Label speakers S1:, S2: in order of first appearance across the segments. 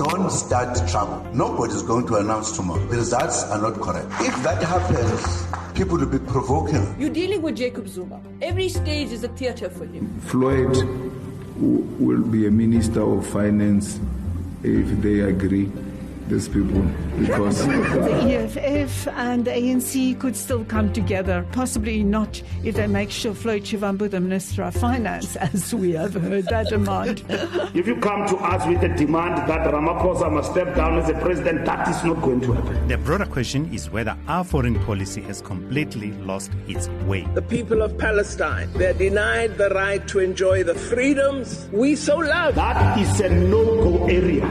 S1: don't start trouble. Nobody's going to announce tomorrow. The results are not correct. If that happens, people will be provoking.
S2: You're dealing with Jacob Zuma. Every stage is a theater for him.
S3: Floyd will be a minister of finance if they agree, these people, because
S4: the EFF and the ANC could still come together, possibly not if they make sure Floyd Shivambu the Minister of Finance, as we have heard that demand.
S5: If you come to us with a demand that Ramaphosa must step down as a president, that is not going to happen.
S6: The broader question is whether our foreign policy has completely lost its way.
S7: The people of Palestine, they're denied the right to enjoy the freedoms we so love.
S5: That is a no-go area.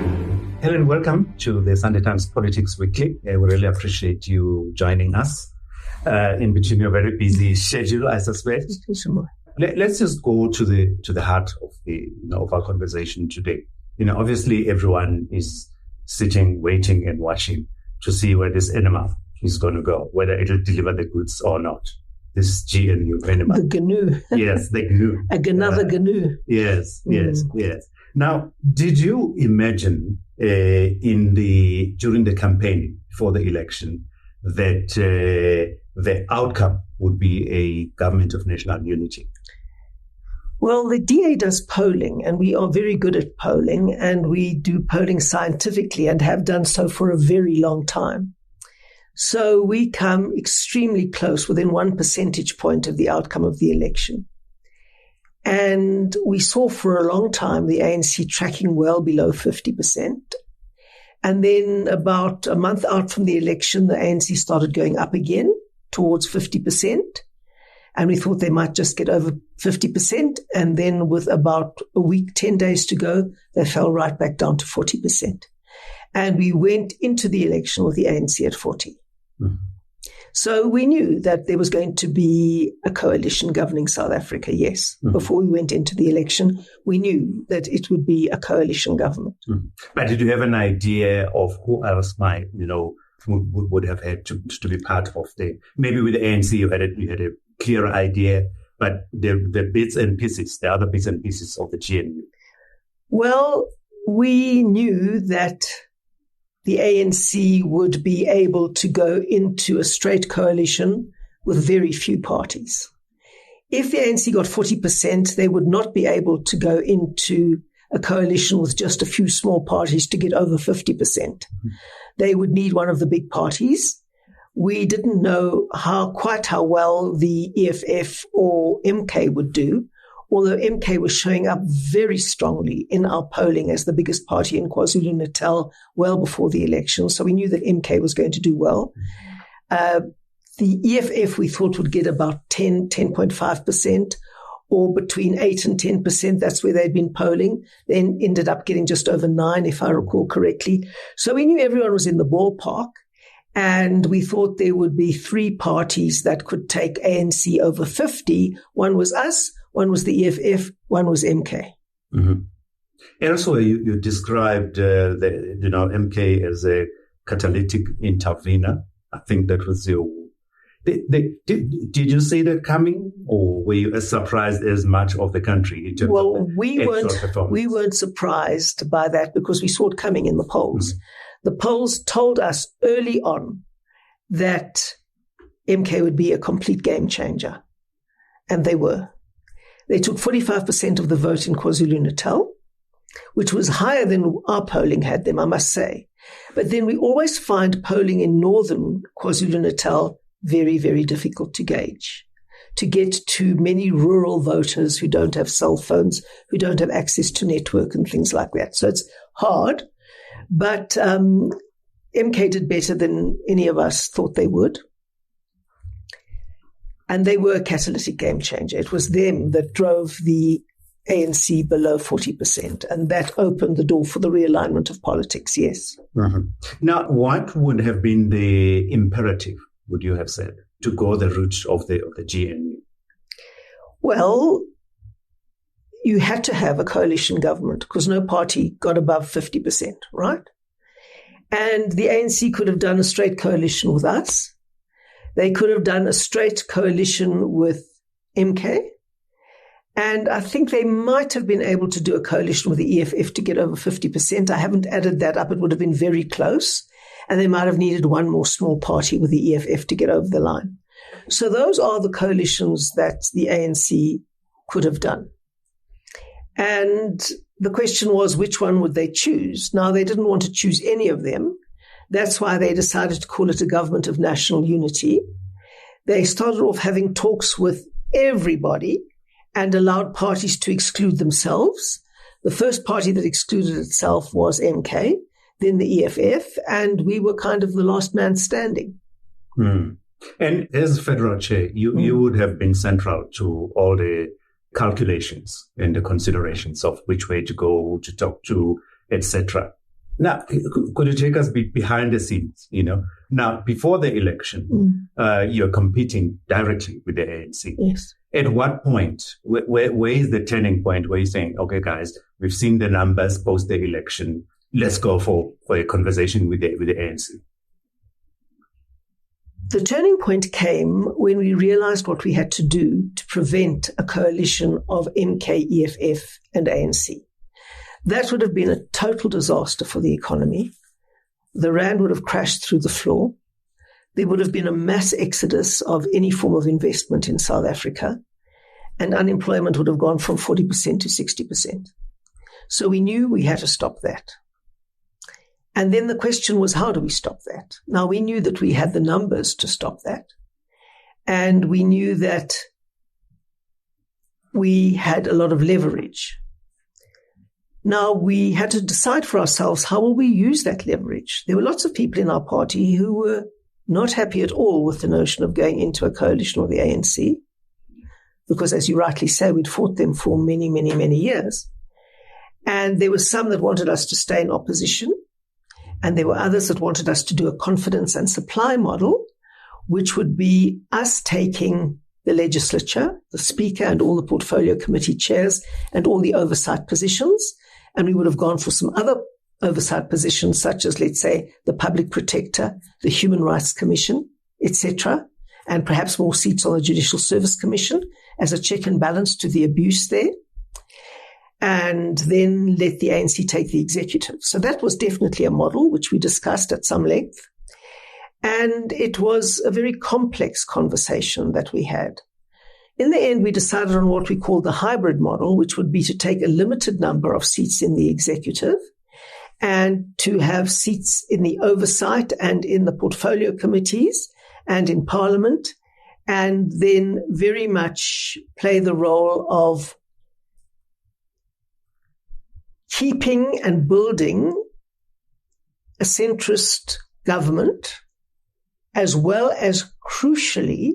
S8: Helen, welcome to the Sunday Times Politics Weekly. We really appreciate you joining us in between your very busy schedule, I suspect. Let's just go to the heart of of our conversation today. Obviously everyone is sitting, waiting, and watching to see where this enema is going to go, whether it will deliver the goods or not. This GNU enema.
S9: The GNU.
S8: Yes, the GNU.
S9: Another GNU.
S8: Yes. Now, did you imagine during the campaign for the election that the outcome would be a government of national unity?
S9: Well, the DA does polling, and we are very good at polling, and we do polling scientifically and have done so for a very long time. So we come extremely close, within 1 percentage point of the outcome of the election. And we saw for a long time the ANC tracking well below 50%. And then about a month out from the election, the ANC started going up again towards 50%. And we thought they might just get over 50%. And then with about a week, 10 days to go, they fell right back down to 40%. And we went into the election with the ANC at 40%. Mm-hmm. So we knew that there was going to be a coalition governing South Africa, yes. Mm-hmm. Before we went into the election, we knew that it would be a coalition government.
S8: Mm-hmm. But did you have an idea of who else might, would have had to be part of maybe with the ANC you had a clearer idea, but the bits and pieces, the other bits and pieces of the GNU?
S9: Well, we knew that the ANC would be able to go into a straight coalition with very few parties. If the ANC got 40%, they would not be able to go into a coalition with just a few small parties to get over 50%. Mm-hmm. They would need one of the big parties. We didn't know quite how well the EFF or MK would do, although MK was showing up very strongly in our polling as the biggest party in KwaZulu-Natal well before the election. So we knew that MK was going to do well. The EFF we thought would get about 10.5%, or between 8 and 10%. That's where they'd been polling. Then ended up getting just over 9%, if I recall correctly. So we knew everyone was in the ballpark. And we thought there would be 3 parties that could take ANC over 50. One was us, one was the EFF, one was MK.
S8: Mm-hmm. Also, you described MK as a catalytic intervener. I think that was your... Did you see that coming, or were you as surprised as much of the country in terms of
S9: we weren't surprised by that because we saw it coming in the polls. Mm-hmm. The polls told us early on that MK would be a complete game changer. And they were. They took 45% of the vote in KwaZulu-Natal, which was higher than our polling had them, I must say. But then we always find polling in northern KwaZulu-Natal very, very difficult to gauge, to get to many rural voters who don't have cell phones, who don't have access to network and things like that. So it's hard. But MK did better than any of us thought they would. And they were a catalytic game changer. It was them that drove the ANC below 40%. And that opened the door for the realignment of politics, yes.
S8: Mm-hmm. Now, what would have been the imperative, would you have said, to go the route of the GNU?
S9: Well, you had to have a coalition government because no party got above 50%, right? And the ANC could have done a straight coalition with us. They could have done a straight coalition with MK. And I think they might have been able to do a coalition with the EFF to get over 50%. I haven't added that up. It would have been very close. And they might have needed one more small party with the EFF to get over the line. So those are the coalitions that the ANC could have done. And the question was, which one would they choose? Now, they didn't want to choose any of them. That's why they decided to call it a government of national unity. They started off having talks with everybody and allowed parties to exclude themselves. The first party that excluded itself was MK, then the EFF, and we were kind of the last man standing.
S8: And as federal chair, you would have been central to all the calculations and the considerations of which way to go, to talk to, etc. Now, could you take us behind the scenes? Now, before the election, you're competing directly with the ANC.
S9: Yes.
S8: At what point, where is the turning point where you're saying, okay, guys, we've seen the numbers post the election, let's go for a conversation with the ANC?
S9: The turning point came when we realized what we had to do to prevent a coalition of MK, EFF, and ANC. That would have been a total disaster for the economy. The rand would have crashed through the floor. There would have been a mass exodus of any form of investment in South Africa, and unemployment would have gone from 40% to 60%. So we knew we had to stop that. And then the question was, how do we stop that? Now, we knew that we had the numbers to stop that. And we knew that we had a lot of leverage. Now, we had to decide for ourselves, how will we use that leverage? There were lots of people in our party who were not happy at all with the notion of going into a coalition with the ANC, because, as you rightly say, we'd fought them for many, many, many years. And there were some that wanted us to stay in opposition. And there were others that wanted us to do a confidence and supply model, which would be us taking the legislature, the speaker and all the portfolio committee chairs and all the oversight positions. And we would have gone for some other oversight positions, such as, let's say, the public protector, the Human Rights Commission, etc., and perhaps more seats on the Judicial Service Commission as a check and balance to the abuse there. And then let the ANC take the executive. So that was definitely a model which we discussed at some length. And it was a very complex conversation that we had. In the end, we decided on what we called the hybrid model, which would be to take a limited number of seats in the executive and to have seats in the oversight and in the portfolio committees and in parliament, and then very much play the role of keeping and building a centrist government, as well as crucially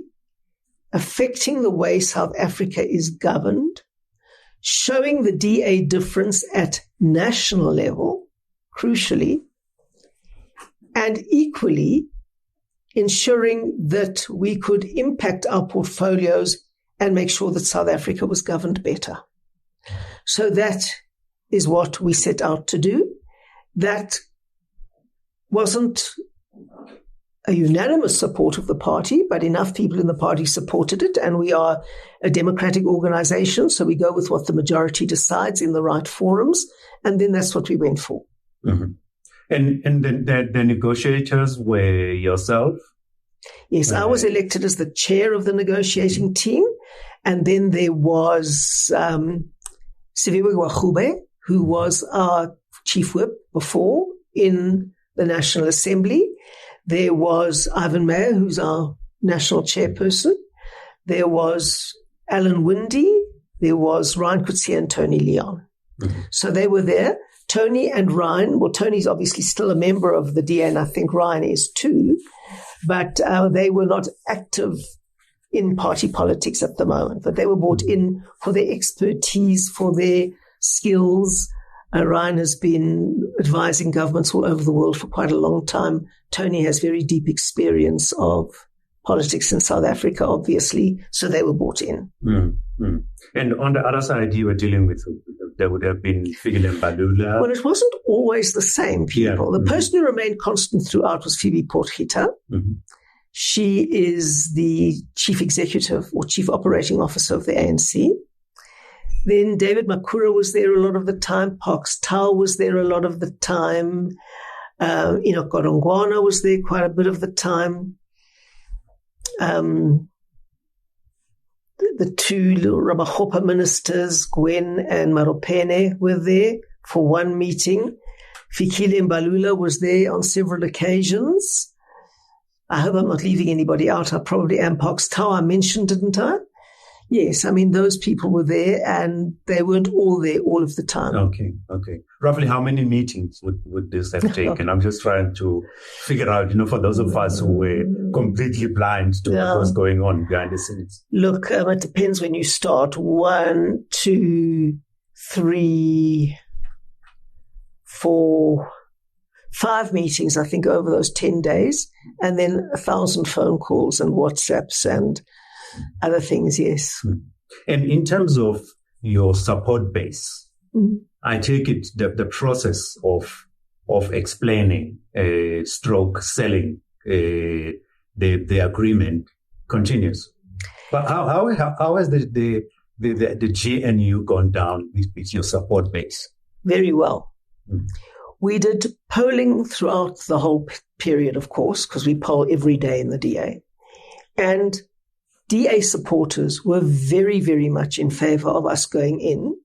S9: affecting the way South Africa is governed, showing the DA difference at national level, crucially, and equally ensuring that we could impact our portfolios and make sure that South Africa was governed better. So that is what we set out to do. That wasn't a unanimous support of the party, but enough people in the party supported it, and we are a democratic organization, so we go with what the majority decides in the right forums, and then that's what we went for.
S8: Mm-hmm. And the negotiators were yourself?
S9: Yes, I was elected as the chair of the negotiating team, and then there was Siviwe Wachube, who was our chief whip before in the National Assembly. There was Ivan Meyer, who's our national chairperson. There was Alan Winde. There was Ryan Coetzee and Tony Leon. Mm-hmm. So they were there. Tony and Ryan, well, Tony's obviously still a member of the DA, and I think Ryan is too, but they were not active in party politics at the moment, but they were brought in for their expertise, for their skills. Ryan has been advising governments all over the world for quite a long time. Tony has very deep experience of politics in South Africa, obviously, so they were brought in.
S8: Mm-hmm. And on the other side, you were dealing with, there would have been Fikile Mbalula.
S9: Well, it wasn't always the same people. The person who remained constant throughout was Phoebe Potgieter. Mm-hmm. She is the chief executive or chief operating officer of the ANC. Then David Makura was there a lot of the time. Parks Tau was there a lot of the time. Enoch Godongwana was there quite a bit of the time. The two little Ramahopa ministers, Gwen and Maropene, were there for one meeting. Fikile Mbalula was there on several occasions. I hope I'm not leaving anybody out. I probably am. Parks Tau I mentioned, didn't I? Yes, I mean, those people were there and they weren't all there all of the time.
S8: Okay. Roughly how many meetings would this have taken? I'm just trying to figure out, for those of us who were completely blind to what was going on behind the scenes.
S9: Look, it depends when you start. 1, 2, 3, 4, 5 meetings, I think, over those 10 days. And then 1,000 phone calls and WhatsApps and other things, yes.
S8: And in terms of your support base, I take it the process of explaining, stroke selling the agreement continues. But how has the GNU gone down with your support base?
S9: Very well. We did polling throughout the whole period, of course, because we poll every day in the DA. And DA supporters were very, very much in favor of us going in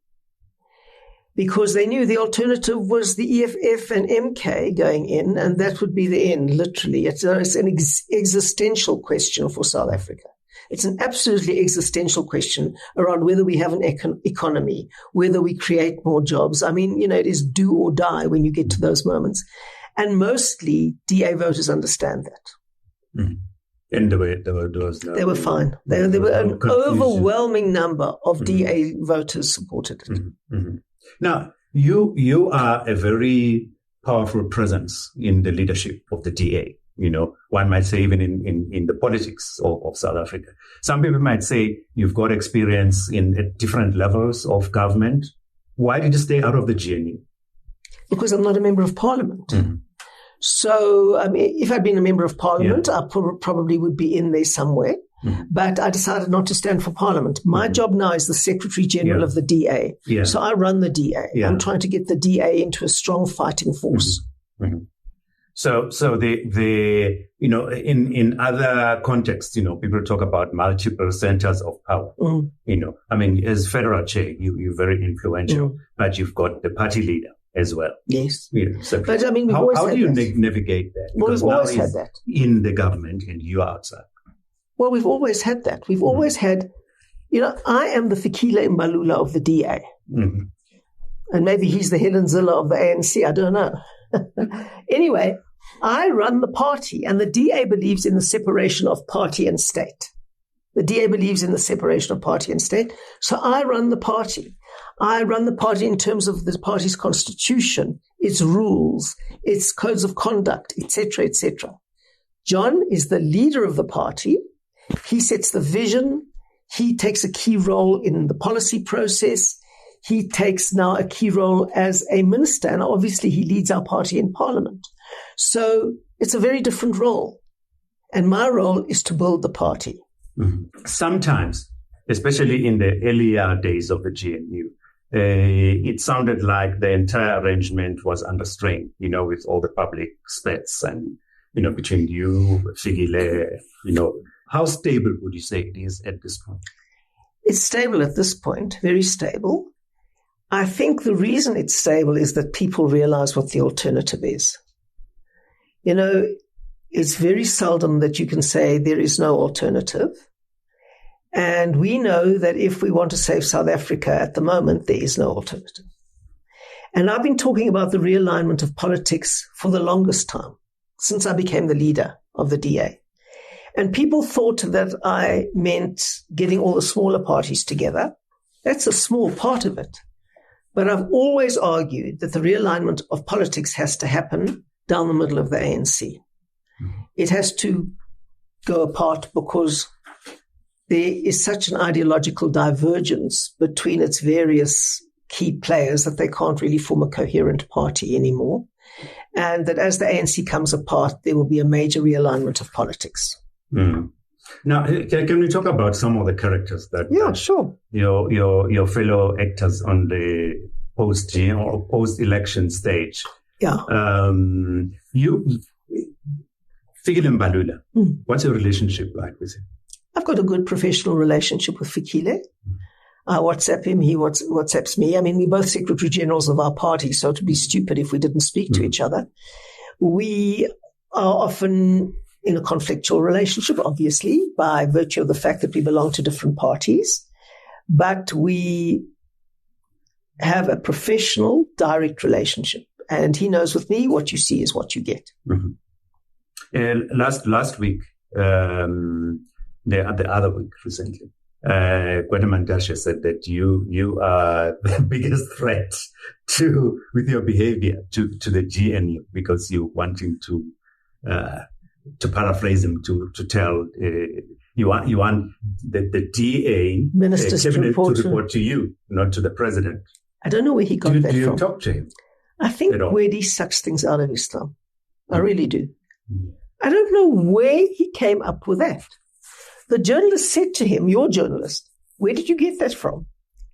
S9: because they knew the alternative was the EFF and MK going in, and that would be the end, literally. It's an existential question for South Africa. It's an absolutely existential question around whether we have an economy, whether we create more jobs. I mean, it is do or die when you get to those moments. And mostly DA voters understand that.
S8: Mm-hmm. And they
S9: were fine. There were an overwhelming number of DA voters supported it.
S8: Mm-hmm. Mm-hmm. Now, you are a very powerful presence in the leadership of the DA. One might say even in the politics of South Africa. Some people might say you've got experience at different levels of government. Why did you stay out of the GNU?
S9: Because I'm not a member of parliament. Mm-hmm. So, if I'd been a member of parliament, I probably would be in there somewhere. Mm-hmm. But I decided not to stand for parliament. My job now is the Secretary General of the DA. Yeah. So I run the DA. Yeah. I'm trying to get the DA into a strong fighting force.
S8: Mm-hmm. Mm-hmm. So the in other contexts, people talk about multiple centers of power. Mm. As federal chair, you're very influential, but you've got the party leader as well.
S9: Yes.
S8: So
S9: but we've always had that.
S8: How do you navigate that?
S9: Well, we've always had that.
S8: In the government and you are outside.
S9: Well, we've always had that. We've always had, I am the Fikile Mbalula of the DA. Mm-hmm. And maybe he's the Helen Zille of the ANC. I don't know. Anyway, I run the party, and the DA believes in the separation of party and state. The DA believes in the separation of party and state. So I run the party. I run the party in terms of the party's constitution, its rules, its codes of conduct, etc., etc. John is the leader of the party. He sets the vision. He takes a key role in the policy process. He takes now a key role as a minister, and obviously he leads our party in parliament. So it's a very different role. And my role is to build the party.
S8: Mm-hmm. Sometimes, especially in the earlier days of the GNU, it sounded like the entire arrangement was under strain, with all the public spats and, between you, Fikile, How stable would you say it is at this point?
S9: It's stable at this point, very stable. I think the reason it's stable is that people realize what the alternative is. It's very seldom that you can say there is no alternative. And we know that if we want to save South Africa at the moment, there is no alternative. And I've been talking about the realignment of politics for the longest time, since I became the leader of the DA. And people thought that I meant getting all the smaller parties together. That's a small part of it. But I've always argued that the realignment of politics has to happen down the middle of the ANC. It has to go apart because there is such an ideological divergence between its various key players that they can't really form a coherent party anymore. And that as the ANC comes apart, there will be a major realignment of politics.
S8: Mm. Now, can we talk about some of the characters that
S9: sure.
S8: Your fellow actors on the post-election stage?
S9: Yeah.
S8: Fikile Mbalula, what's your relationship like with him?
S9: I've got a good professional relationship with Fikile. I WhatsApp him, he WhatsApps me. I mean, we're both secretary generals of our party, so it would be stupid if we didn't speak to each other. We are often in a conflictual relationship, obviously, by virtue of the fact that we belong to different parties. But we have a professional, direct relationship. And he knows with me, what you see is what you get.
S8: Last week, the other week recently, Gwede Mantashe said that you are the biggest threat with your behavior to the GNU, because you wanting to paraphrase him, to tell you want the DA
S9: ministers
S8: cabinet
S9: to
S8: report to you, not to the president.
S9: I don't know where he got that from.
S8: Do you talk to him?
S9: I think Gwede sucks things out of his thumb. I really do. I don't know where he came up with that. The journalist said to him, your journalist, where did you get that from?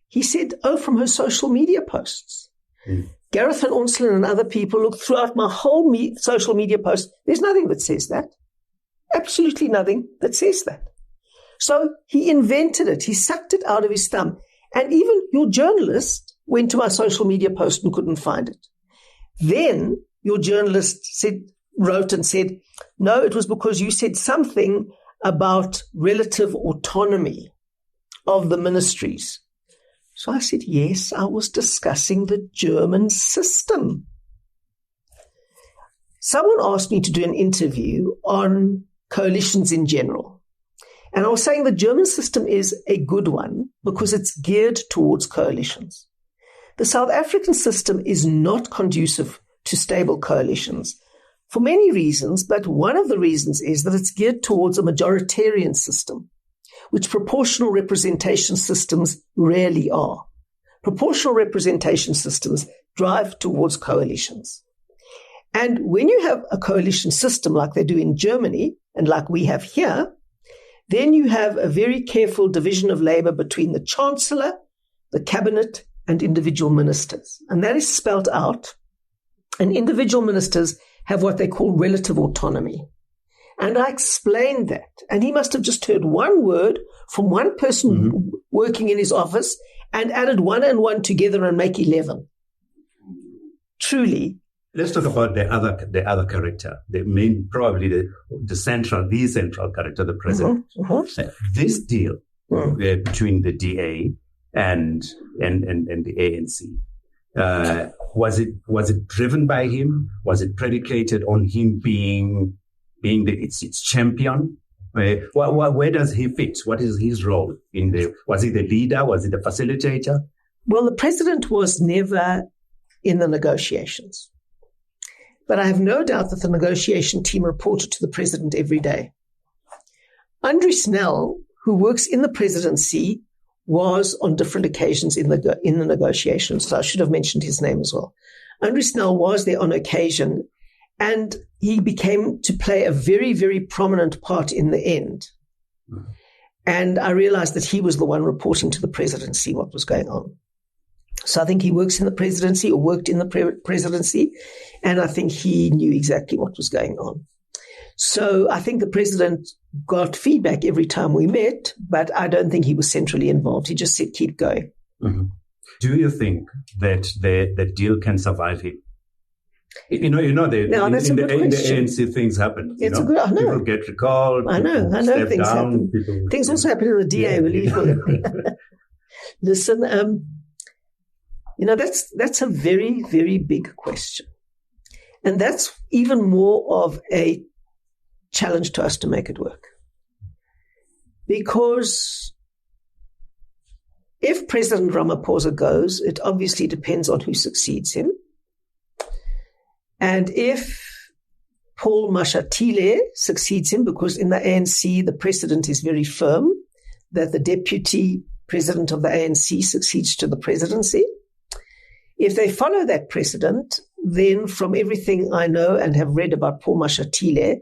S9: He said, from her social media posts. Gareth and Onslow and other people looked throughout my whole social media posts. There's nothing that says that. Absolutely nothing that says that. So he invented it. He sucked it out of his thumb. And even your journalist went to my social media post and couldn't find it. Then your journalist wrote and said, no, it was because you said something about relative autonomy of the ministries. So I said, yes, I was discussing the German system. Someone asked me to do an interview on coalitions in general. And I was saying the German system is a good one because it's geared towards coalitions. The South African system is not conducive to stable coalitions for many reasons, but one of the reasons is that it's geared towards a majoritarian system, which proportional representation systems rarely are. Proportional representation systems drive towards coalitions. And when you have a coalition system like they do in Germany and like we have here, then you have a very careful division of labor between the chancellor, the cabinet, and individual ministers. And that is spelt out. And individual ministers have what they call relative autonomy. And I explained that. And he must have just heard one word from one person working in his office and added 1 and 1 together and make 11. Truly.
S8: Let's talk about the other character, the main, probably the central character, the president. This deal between the DA and the ANC, was it driven by him? Was it predicated on him being its champion? Where does he fit? What is his role was he the leader? Was he the facilitator?
S9: Well, the president was never in the negotiations. But I have no doubt that the negotiation team reported to the president every day. Andre Snell, who works in the presidency, was on different occasions in the negotiations. So I should have mentioned his name as well. Andre Snell was there on occasion, and he became to play a very, very prominent part in the end. And I realized that he was the one reporting to the presidency what was going on. So I think he works in the presidency or worked in the presidency, and I think he knew exactly what was going on. So I think the president got feedback every time we met, but I don't think he was centrally involved. He just said, keep going.
S8: Do you think that the deal can survive him? That's in the ANC things happen.
S9: It's a good, I know.
S8: People get recalled.
S9: I know things happen. Things also happen in the DA, believe me. Listen, that's a very, very big question. And that's even more of a challenge to us to make it work. Because if President Ramaphosa goes, it obviously depends on who succeeds him. And if Paul Mashatile succeeds him, because in the ANC, the precedent is very firm that the deputy president of the ANC succeeds to the presidency. If they follow that precedent, then from everything I know and have read about Paul Mashatile,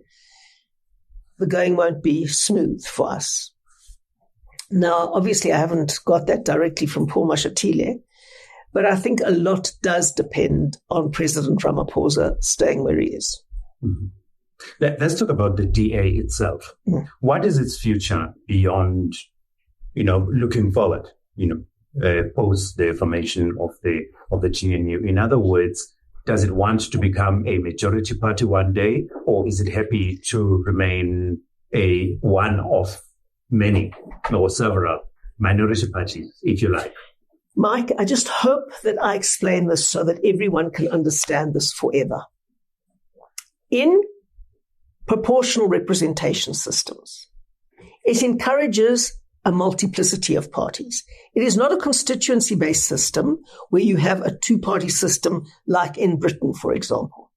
S9: the going won't be smooth for us. Now, obviously, I haven't got that directly from Paul Mashatile, but I think a lot does depend on President Ramaphosa staying where he is.
S8: Mm-hmm. Let's talk about the DA itself. Mm. What is its future beyond, looking forward, post the formation of the GNU? In other words, does it want to become a majority party one day, or is it happy to remain one of many or several minority parties, if you like?
S9: Mike, I just hope that I explain this so that everyone can understand this forever. In proportional representation systems, it encourages a multiplicity of parties. It is not a constituency-based system where you have a two-party system like in Britain, for example.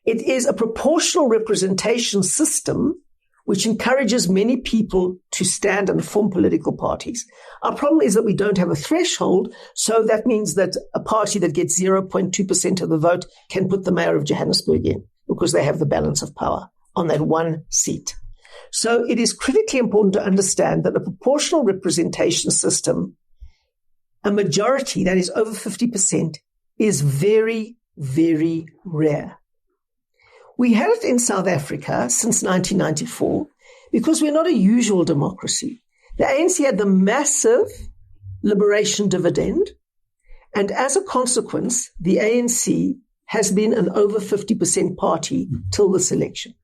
S9: It is a proportional representation system which encourages many people to stand and form political parties. Our problem is that we don't have a threshold, so that means that a party that gets 0.2% of the vote can put the mayor of Johannesburg in because they have the balance of power on that one seat. So it is critically important to understand that a proportional representation system, a majority that is over 50%, is very, very rare. We had it in South Africa since 1994 because we're not a usual democracy. The ANC had the massive liberation dividend, and as a consequence, the ANC has been an over 50% party till this election.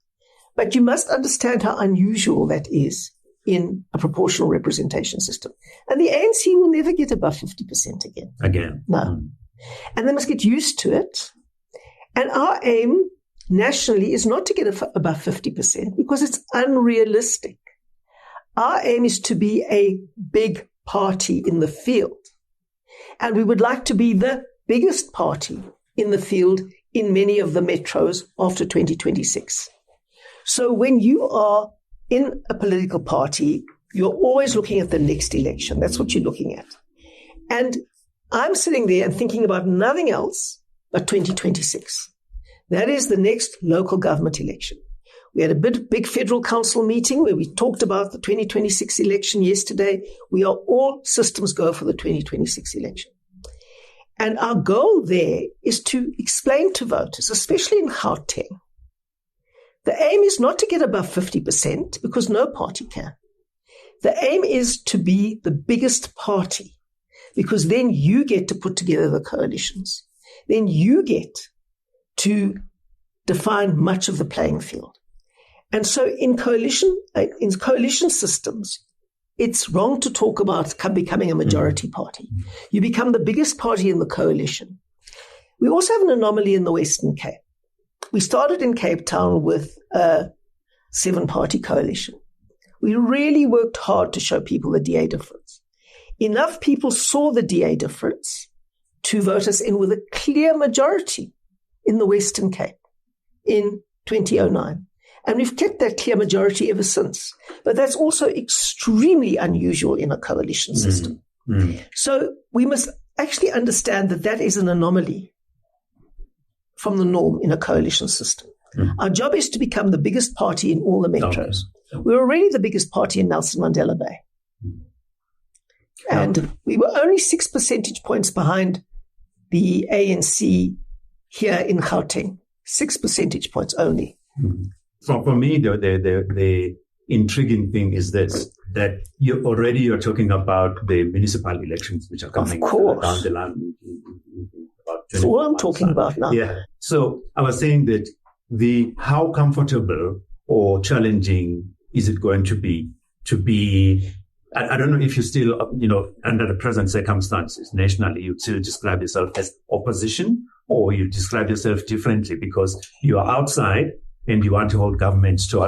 S9: But you must understand how unusual that is in a proportional representation system. And the ANC will never get above 50% again.
S8: Again.
S9: No. And they must get used to it. And our aim nationally is not to get above 50% because it's unrealistic. Our aim is to be a big party in the field. And we would like to be the biggest party in the field in many of the metros after 2026. So when you are in a political party, you're always looking at the next election. That's what you're looking at. And I'm sitting there and thinking about nothing else but 2026. That is the next local government election. We had a big federal council meeting where we talked about the 2026 election yesterday. We are all systems go for the 2026 election. And our goal there is to explain to voters, especially in Gauteng, the aim is not to get above 50% because no party can. The aim is to be the biggest party because then you get to put together the coalitions. Then you get to define much of the playing field. And so in coalition systems, it's wrong to talk about becoming a majority party. You become the biggest party in the coalition. We also have an anomaly in the Western Cape. We started in Cape Town with a 7-party coalition. We really worked hard to show people the DA difference. Enough people saw the DA difference to vote us in with a clear majority in the Western Cape in 2009. And we've kept that clear majority ever since. But that's also extremely unusual in a coalition system. So we must actually understand that that is an anomaly from the norm in a coalition system. Our job is to become the biggest party in all the metros. We're already the biggest party in Nelson Mandela Bay. And we were only 6 percentage points behind the ANC here in Gauteng. 6 percentage points only.
S8: For me, the intriguing thing is this, that you're talking about the municipal elections, which are coming down the line.
S9: That's all I'm talking about now.
S8: Yeah. So I was saying that how comfortable or challenging is it going to be I don't know if you still, under the present circumstances, nationally, you still describe yourself as opposition or you describe yourself differently because you are outside and you want to hold governments to,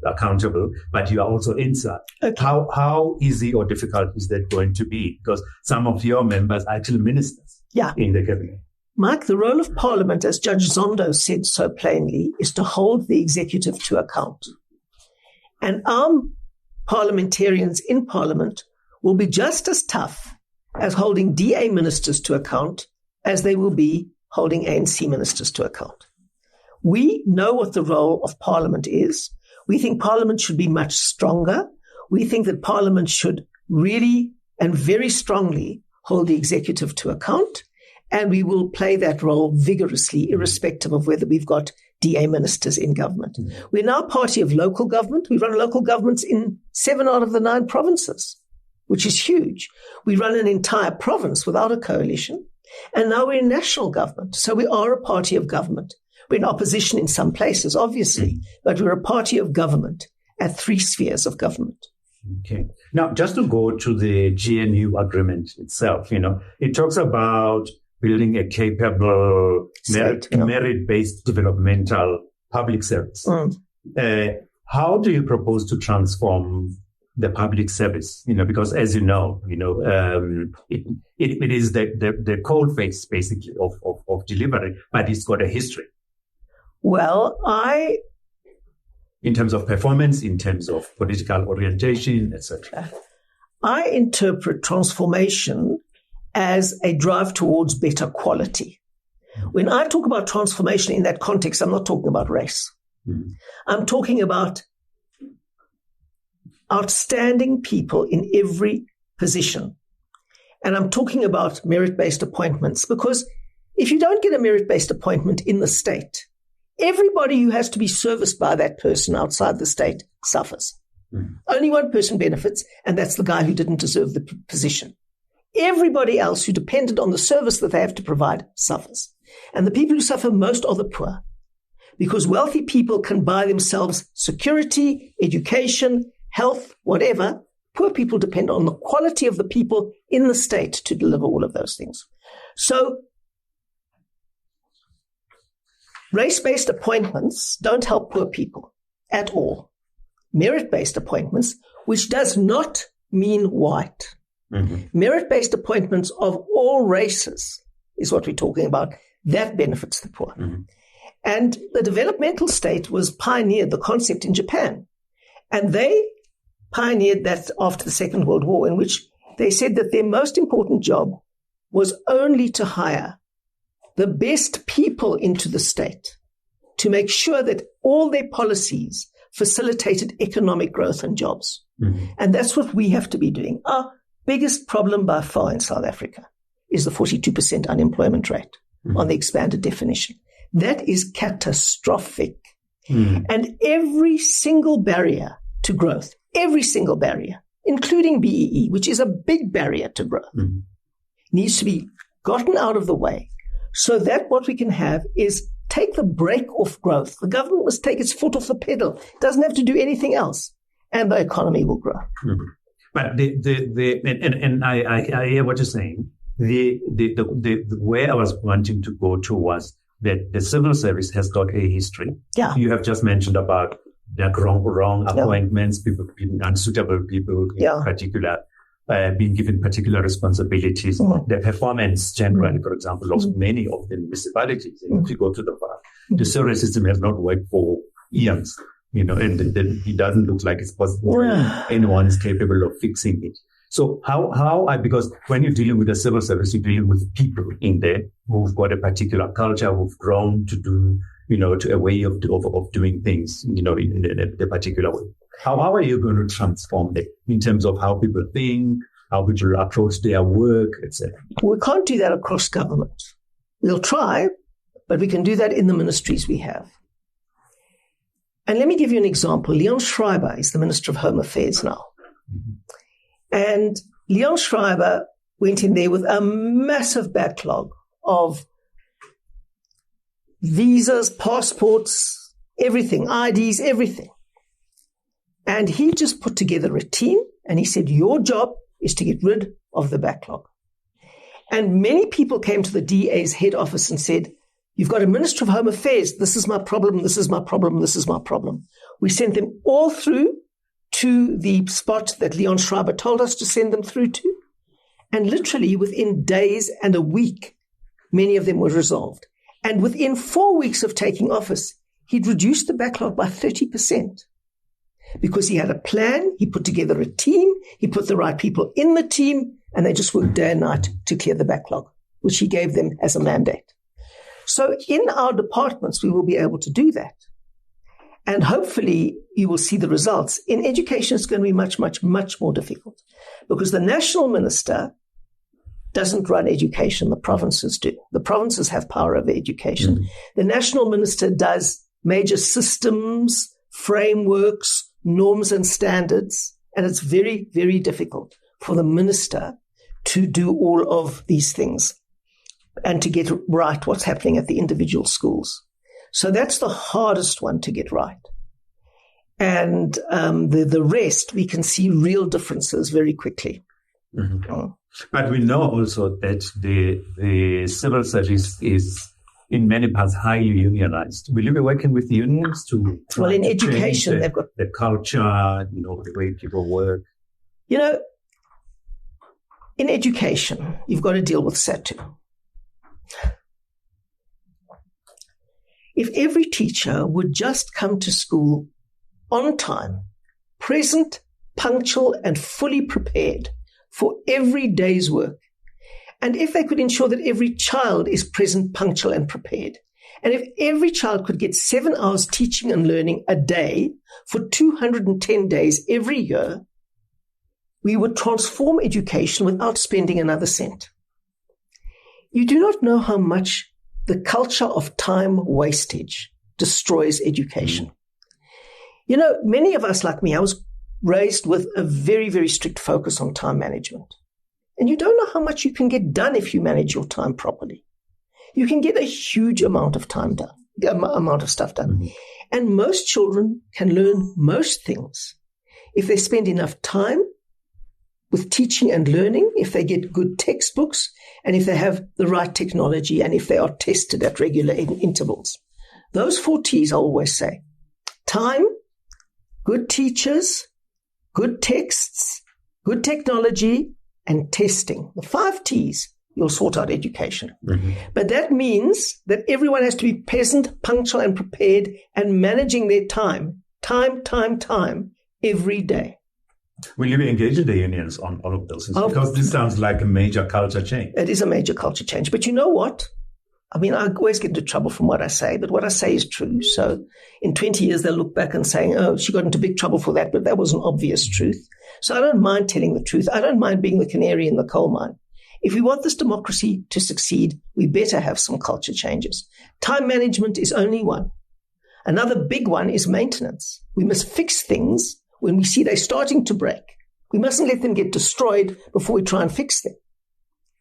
S8: accountable, but you are also inside. Okay. How easy or difficult is that going to be? Because some of your members are actually ministers in the cabinet.
S9: Mike, the role of Parliament, as Judge Zondo said so plainly, is to hold the executive to account. And our parliamentarians in Parliament will be just as tough as holding DA ministers to account as they will be holding ANC ministers to account. We know what the role of Parliament is. We think Parliament should be much stronger. We think that Parliament should really and very strongly hold the executive to account. And we will play that role vigorously, irrespective of whether we've got DA ministers in government. We're now a party of local government. We run local governments in 7 out of the 9 provinces, which is huge. We run an entire province without a coalition. And now we're in national government. So we are a party of government. We're in opposition in some places, obviously, but we're a party of government at 3 spheres of government.
S8: Okay. Now, just to go to the GNU agreement itself, it talks about building a capable, merit-based developmental public service. How do you propose to transform the public service? Because as you know, it is the cold face, basically, of delivery, but it's got a history.
S9: Well,
S8: in terms of performance, in terms of political orientation, etc.
S9: I interpret transformation as a drive towards better quality. When I talk about transformation in that context, I'm not talking about race. I'm talking about outstanding people in every position. And I'm talking about merit-based appointments, because if you don't get a merit-based appointment in the state, everybody who has to be serviced by that person outside the state suffers. Only one person benefits, and that's the guy who didn't deserve the position. Everybody else who depended on the service that they have to provide suffers. And the people who suffer most are the poor, because wealthy people can buy themselves security, education, health, whatever. Poor people depend on the quality of the people in the state to deliver all of those things. So race-based appointments don't help poor people at all. Merit-based appointments, which does not mean white. Merit-based appointments of all races is what we're talking about. That benefits the poor. And the developmental state was pioneered the concept in Japan. And they pioneered that after the Second World War, in which they said that their most important job was only to hire the best people into the state to make sure that all their policies facilitated economic growth and jobs. And that's what we have to be doing. Our biggest problem by far in South Africa is the 42% unemployment rate on the expanded definition. That is catastrophic. And every single barrier to growth, every single barrier, including BEE, which is a big barrier to growth, needs to be gotten out of the way so that what we can have is take the brake off growth. The government must take its foot off the pedal. It doesn't have to do anything else, and the economy will grow.
S8: But I hear what you're saying. The way I was wanting to go to was that the civil service has got a history.
S9: Yeah.
S8: You have just mentioned about the wrong appointments, people being unsuitable, people in particular being given particular responsibilities. The performance generally, for example, of many of the municipalities. And if you go to the far, the service system has not worked for eons, and it doesn't look like it's possible. Anyone is capable of fixing it. So because when you're dealing with the civil service, you're dealing with people in there who've got a particular culture, who've grown to do, to a way of doing things, in a particular way. How are you going to transform that in terms of how people think, how people approach their work, etc.?
S9: We can't do that across government. We'll try, but we can do that in the ministries we have. And let me give you an example. Leon Schreiber is the Minister of Home Affairs now. And Leon Schreiber went in there with a massive backlog of visas, passports, everything, IDs, everything. And he just put together a team and he said, your job is to get rid of the backlog. And many people came to the DA's head office and said, you've got a Minister of Home Affairs. This is my problem. This is my problem. This is my problem. We sent them all through to the spot that Leon Schreiber told us to send them through to. And literally within days and a week, many of them were resolved. And within 4 weeks of taking office, he'd reduced the backlog by 30%. Because he had a plan, he put together a team, he put the right people in the team, and they just worked day and night to clear the backlog, which he gave them as a mandate. So in our departments, we will be able to do that. And hopefully you will see the results. In education, it's going to be much, much, much more difficult because the national minister doesn't run education. The provinces do. The provinces have power over education. Mm-hmm. The national minister does major systems, frameworks, norms and standards. And it's very, very difficult for the minister to do all of these things and to get right what's happening at the individual schools. So that's the hardest one to get right. And the rest, we can see real differences very quickly.
S8: Mm-hmm. But we know also that the civil service is in many parts highly unionized. Will you be working with the unions to try
S9: in
S8: to
S9: education,
S8: change
S9: they've got
S8: the culture, the way people work?
S9: In education, you've got to deal with SATU. If every teacher would just come to school on time, present, punctual, and fully prepared for every day's work, and if they could ensure that every child is present, punctual, and prepared, and if every child could get 7 hours teaching and learning a day for 210 days every year, we would transform education without spending another cent. You do not know how much the culture of time wastage destroys education. Many of us, like me, I was raised with a very, very strict focus on time management. And you don't know how much you can get done if you manage your time properly. You can get a huge amount of stuff done. Mm-hmm. And most children can learn most things if they spend enough time with teaching and learning, if they get good textbooks, and if they have the right technology, and if they are tested at regular intervals. Those 4 T's I always say. Time, good teachers, good texts, good technology, and testing. The 5 T's, you'll sort out education. Mm-hmm. But that means that everyone has to be present, punctual, and prepared, and managing their time every day.
S8: Will you be engaged in the unions on all of those things? Because this sounds like a major culture change.
S9: It is a major culture change. But you know what? I always get into trouble from what I say, but what I say is true. So in 20 years, they'll look back and say, oh, she got into big trouble for that, but that was an obvious truth. So I don't mind telling the truth. I don't mind being the canary in the coal mine. If we want this democracy to succeed, we better have some culture changes. Time management is only one. Another big one is maintenance. We must fix things when we see they're starting to break. We mustn't let them get destroyed before we try and fix them.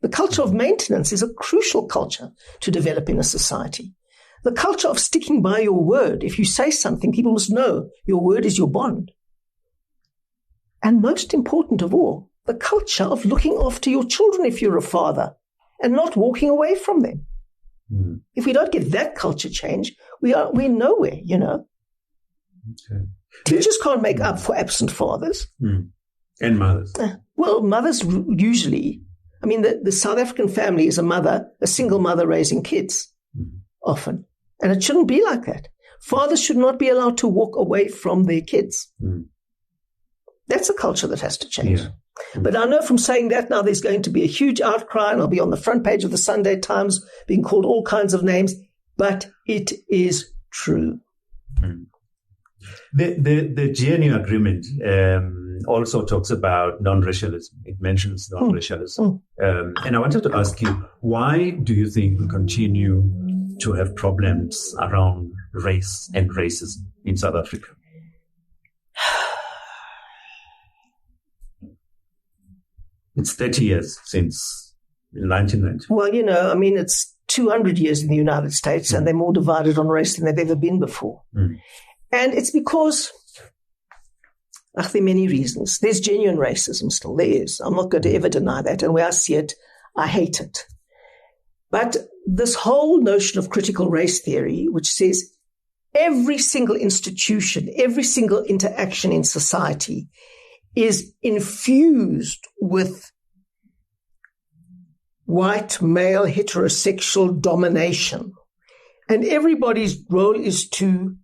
S9: The culture of maintenance is a crucial culture to develop in a society. The culture of sticking by your word. If you say something, people must know your word is your bond. And most important of all, the culture of looking after your children if you're a father and not walking away from them. Mm. If we don't get that culture change, we're nowhere, Okay. Teachers can't make up for absent fathers.
S8: Mm. And mothers.
S9: Well, mothers usually, the South African family is a single mother raising kids often. And it shouldn't be like that. Fathers should not be allowed to walk away from their kids. Mm. That's a culture that has to change. Yeah. Mm. But I know from saying that now there's going to be a huge outcry and I'll be on the front page of the Sunday Times being called all kinds of names, but it is true.
S8: Mm. The GNU agreement also talks about non-racialism. It mentions non-racialism. And I wanted to ask you, why do you think we continue to have problems around race and racism in South Africa? It's 30 years since 1990.
S9: Well, it's 200 years in the United States and they're more divided on race than they've ever been before. Mm. And it's because, there are many reasons. There's genuine racism still. There is. I'm not going to ever deny that. And where I see it, I hate it. But this whole notion of critical race theory, which says every single institution, every single interaction in society is infused with white, male, heterosexual domination. And everybody's role is to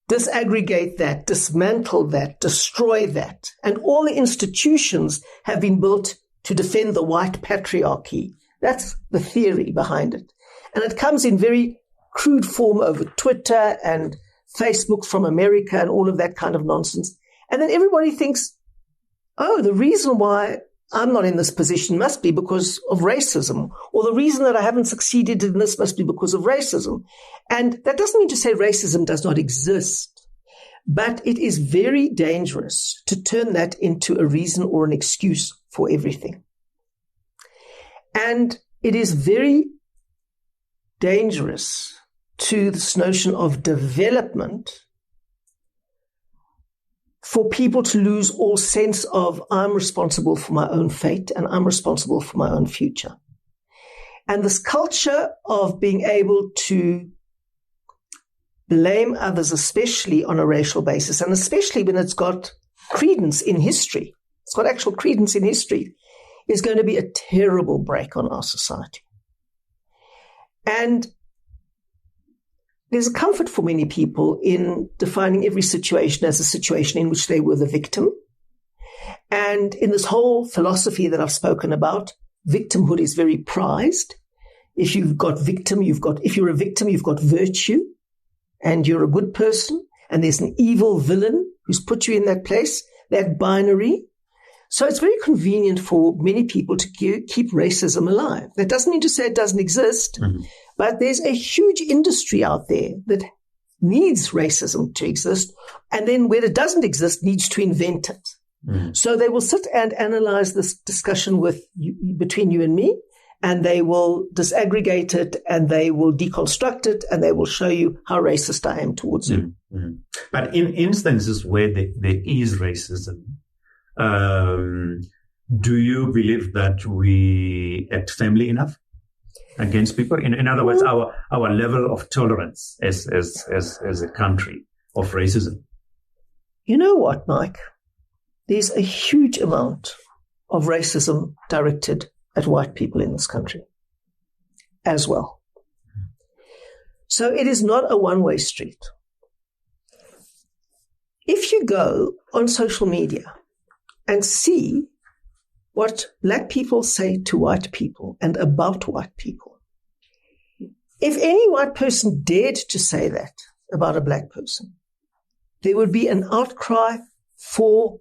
S9: disaggregate that, dismantle that, destroy that. And all the institutions have been built to defend the white patriarchy. That's the theory behind it. And it comes in very crude form over Twitter and Facebook from America and all of that kind of nonsense. And then everybody thinks, oh, the reason why I'm not in this position must be because of racism, or the reason that I haven't succeeded in this must be because of racism. And that doesn't mean to say racism does not exist, but it is very dangerous to turn that into a reason or an excuse for everything. And it is very dangerous to this notion of development for people to lose all sense of I'm responsible for my own fate and I'm responsible for my own future. And this culture of being able to blame others, especially on a racial basis, and especially when it's got credence in history, it's got actual credence in history, is going to be a terrible break on our society. And there's a comfort for many people in defining every situation as a situation in which they were the victim. And in this whole philosophy that I've spoken about, victimhood is very prized. If you've got victim, if you're a victim, you've got virtue and you're a good person, and there's an evil villain who's put you in that place, that binary. So it's very convenient for many people to keep racism alive. That doesn't mean to say it doesn't exist, but there's a huge industry out there that needs racism to exist, and then when it doesn't exist, needs to invent it. So they will sit and analyze this discussion between you and me, and they will disaggregate it, and they will deconstruct it, and they will show you how racist I am towards you.
S8: But in instances where there is racism, do you believe that we act firmly enough against people? In other words, our level of tolerance as a country of racism.
S9: You know what, Mike? There's a huge amount of racism directed at white people in this country as well. So it is not a one-way street. If you go on social media and see what black people say to white people and about white people, if any white person dared to say that about a black person, there would be an outcry for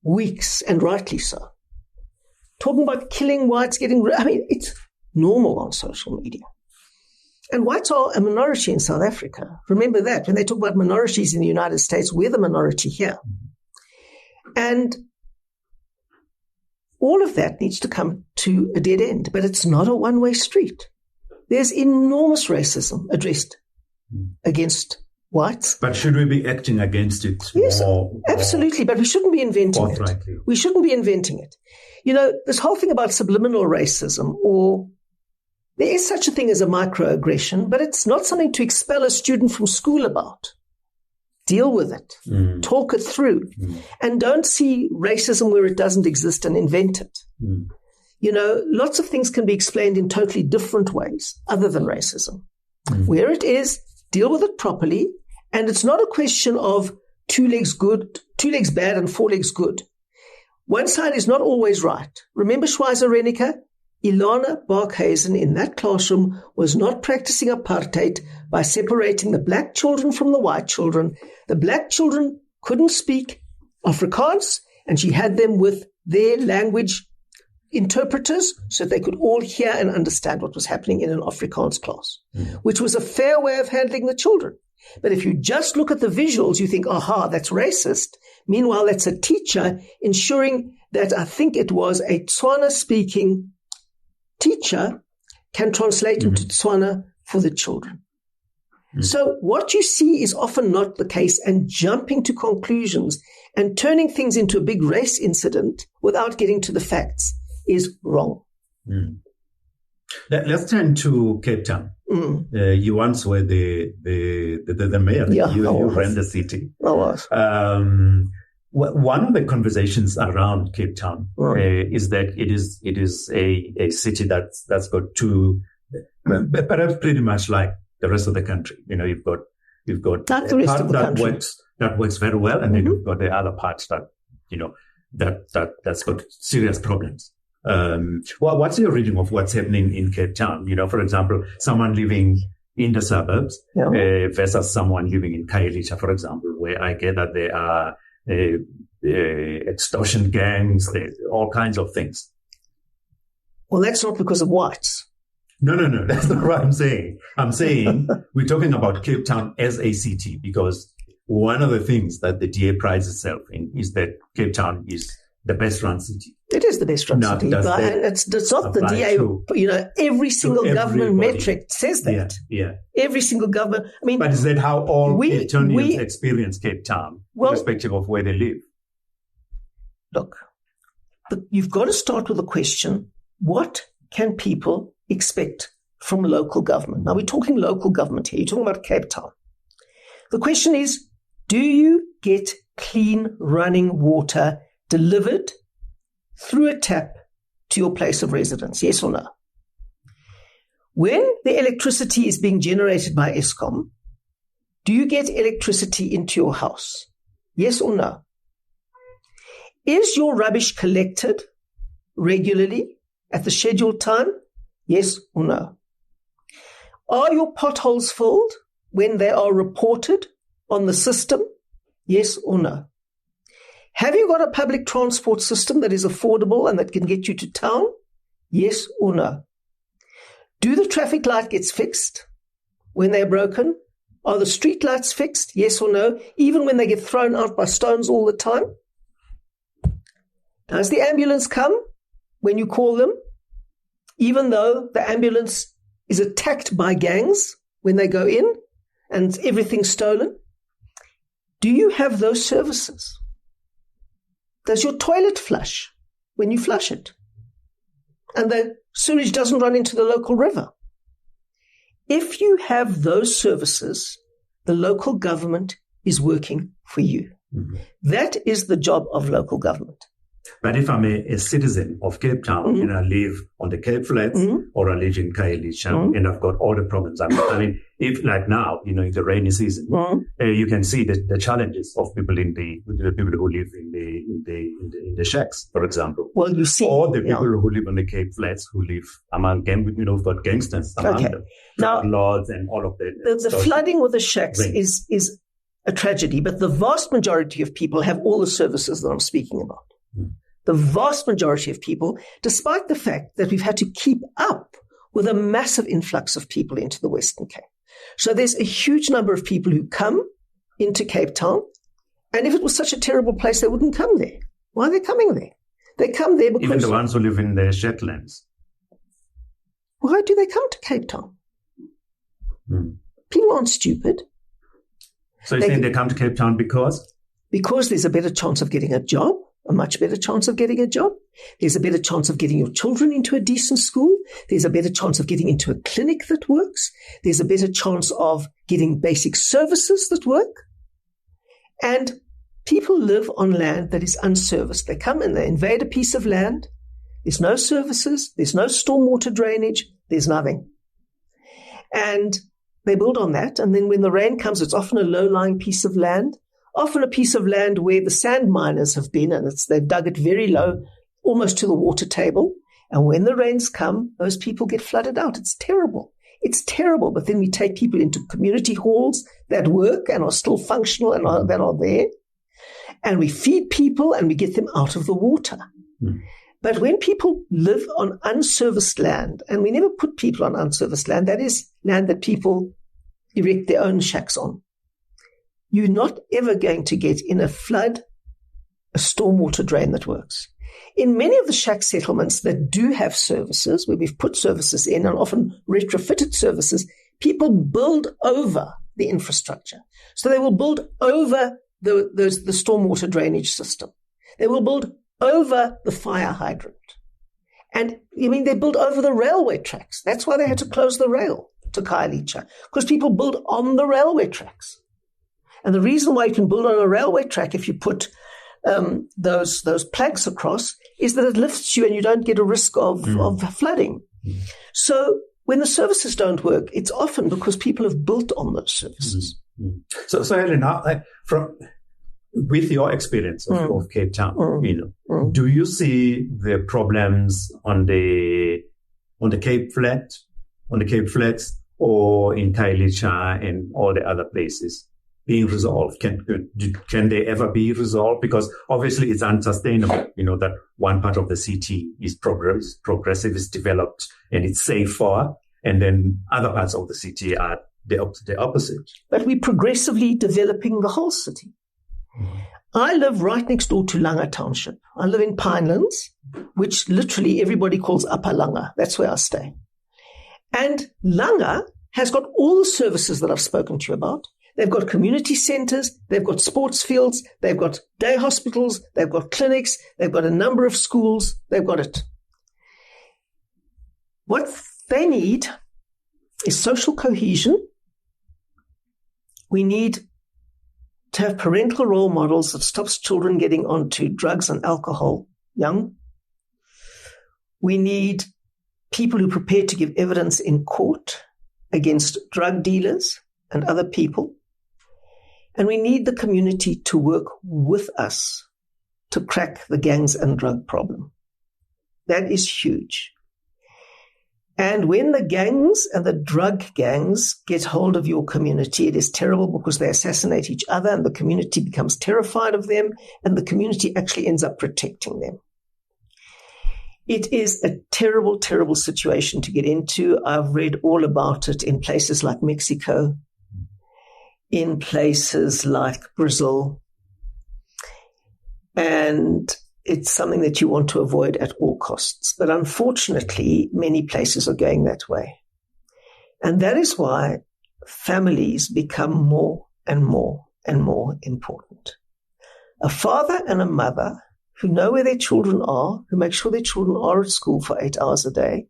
S9: weeks, and rightly so. Talking about killing whites, it's normal on social media. And whites are a minority in South Africa. Remember that. When they talk about minorities in the United States, we're the minority here. And all of that needs to come to a dead end, but it's not a one-way street. There's enormous racism addressed against whites.
S8: But should we be acting against it?
S9: Yes, absolutely. But we shouldn't be inventing it. We shouldn't be inventing it. You know, this whole thing about subliminal racism, or there is such a thing as a microaggression, but it's not something to expel a student from school about. Deal with it. Talk it through. And don't see racism where it doesn't exist and invent it. You know, lots of things can be explained in totally different ways other than racism. Where it is, deal with it properly. And it's not a question of 2 legs bad and 4 legs good. One side is not always right. Remember Schweizer Reneke? Ilana Barkhuizen in that classroom was not practicing apartheid by separating the black children from the white children. The black children couldn't speak Afrikaans, and she had them with their language interpreters so they could all hear and understand what was happening in an Afrikaans class, which was a fair way of handling the children. But if you just look at the visuals, you think, aha, that's racist. Meanwhile, that's a teacher ensuring that I think it was a Tswana-speaking teacher can translate into Tswana for the children. So what you see is often not the case, and jumping to conclusions and turning things into a big race incident without getting to the facts is wrong.
S8: Let's turn to Cape Town. You once were the mayor.
S9: Yeah,
S8: you ran the city.
S9: I was.
S8: One of the conversations around Cape Town is that it is a city that's got two, perhaps pretty much like the rest of the country. You know, you've got
S9: not the rest of the country
S8: that works very well, and then you've got the other parts that that's got serious problems. What's your reading of what's happening in Cape Town? You know, for example, someone living in the suburbs versus someone living in Khayelitsha, for example, where I get that there are extortion gangs, all kinds of things.
S9: Well, that's not because of whites.
S8: No. That's not what I'm saying. I'm saying we're talking about Cape Town as a city, because one of the things that the DA prides itself in is that Cape Town is the best run city.
S9: It is the best run city. But it's not the DA. Every single government metric says that.
S8: Yeah.
S9: Every single government. I mean,
S8: but is that how all Cape Townians experience Cape Town, irrespective of where they live?
S9: Look, you've got to start with the question, what can people expect from local government? Now, we're talking local government here. You're talking about Cape Town. The question is, do you get clean running water delivered through a tap to your place of residence? Yes or no? When the electricity is being generated by Eskom, do you get electricity into your house? Yes or no? Is your rubbish collected regularly at the scheduled time? Yes or no? Are your potholes filled when they are reported on the system? Yes or no? Have you got a public transport system that is affordable and that can get you to town? Yes or no? Do the traffic light gets fixed when they're broken? Are the street lights fixed? Yes or no? Even when they get thrown out by stones all the time? Does the ambulance come when you call them? Even though the ambulance is attacked by gangs when they go in and everything's stolen? Do you have those services? Does your toilet flush when you flush it? And the sewage doesn't run into the local river? If you have those services, the local government is working for you. Mm-hmm. That is the job of local government.
S8: But if I'm a citizen of Cape Town and I live on the Cape Flats or I live in Khayelitsha and I've got all the problems, I mean, if like now, in the rainy season, you can see the challenges of people the people who live in the shacks, for example.
S9: Well, you see,
S8: or the people who live on the Cape Flats who live among we've got gangsters among them, now, lords and all of
S9: the flooding with the shacks is a tragedy, but the vast majority of people have all the services that I'm speaking about. The vast majority of people, despite the fact that we've had to keep up with a massive influx of people into the Western Cape. So there's a huge number of people who come into Cape Town, and if it was such a terrible place, they wouldn't come there. Why are they coming there? They come there because...
S8: Even the ones who live in the Shetlands.
S9: Why do they come to Cape Town? People aren't stupid.
S8: So you're saying they come to Cape Town because?
S9: Because there's a better chance of getting a job. A much better chance of getting a job. There's a better chance of getting your children into a decent school. There's a better chance of getting into a clinic that works. There's a better chance of getting basic services that work. And people live on land that is unserviced. They come and they invade a piece of land. There's no services. There's no stormwater drainage. There's nothing. And they build on that. And then when the rain comes, it's often a low-lying piece of land. Often a piece of land where the sand miners have been, and they've dug it very low, almost to the water table. And when the rains come, those people get flooded out. It's terrible. It's terrible. But then we take people into community halls that work and are still functional and that are there. And we feed people and we get them out of the water. But when people live on unserviced land, and we never put people on unserviced land, that is land that people erect their own shacks on. You're not ever going to get in a flood a stormwater drain that works. In many of the shack settlements that do have services, where we've put services in and often retrofitted services, people build over the infrastructure. So they will build over the stormwater drainage system. They will build over the fire hydrant. And they build over the railway tracks. That's why they had to close the rail to Khayelitsha, because people build on the railway tracks. And the reason why you can build on a railway track if you put those planks across is that it lifts you and you don't get a risk of flooding. So when the services don't work, it's often because people have built on those services.
S8: So Helen, with your experience of Cape Town, do you see the problems on the Cape Flats or in Kailicha and all the other places being resolved? Can they ever be resolved? Because obviously it's unsustainable, that one part of the city is progressive, is developed, and it's safer, and then other parts of the city are the opposite.
S9: But we're progressively developing the whole city. I live right next door to Langa Township. I live in Pinelands, which literally everybody calls Upper Langa. That's where I stay. And Langa has got all the services that I've spoken to you about. They've got community centers, they've got sports fields, they've got day hospitals, they've got clinics, they've got a number of schools, they've got it. What they need is social cohesion. We need to have parental role models that stops children getting onto drugs and alcohol young. We need people who are prepared to give evidence in court against drug dealers and other people. And we need the community to work with us to crack the gangs and drug problem. That is huge. And when the gangs and the drug gangs get hold of your community, it is terrible because they assassinate each other and the community becomes terrified of them and the community actually ends up protecting them. It is a terrible, terrible situation to get into. I've read all about it in places like Mexico, in places like Brazil, and it's something that you want to avoid at all costs. But unfortunately, many places are going that way. And that is why families become more and more and more important. A father and a mother who know where their children are, who make sure their children are at school for 8 hours a day,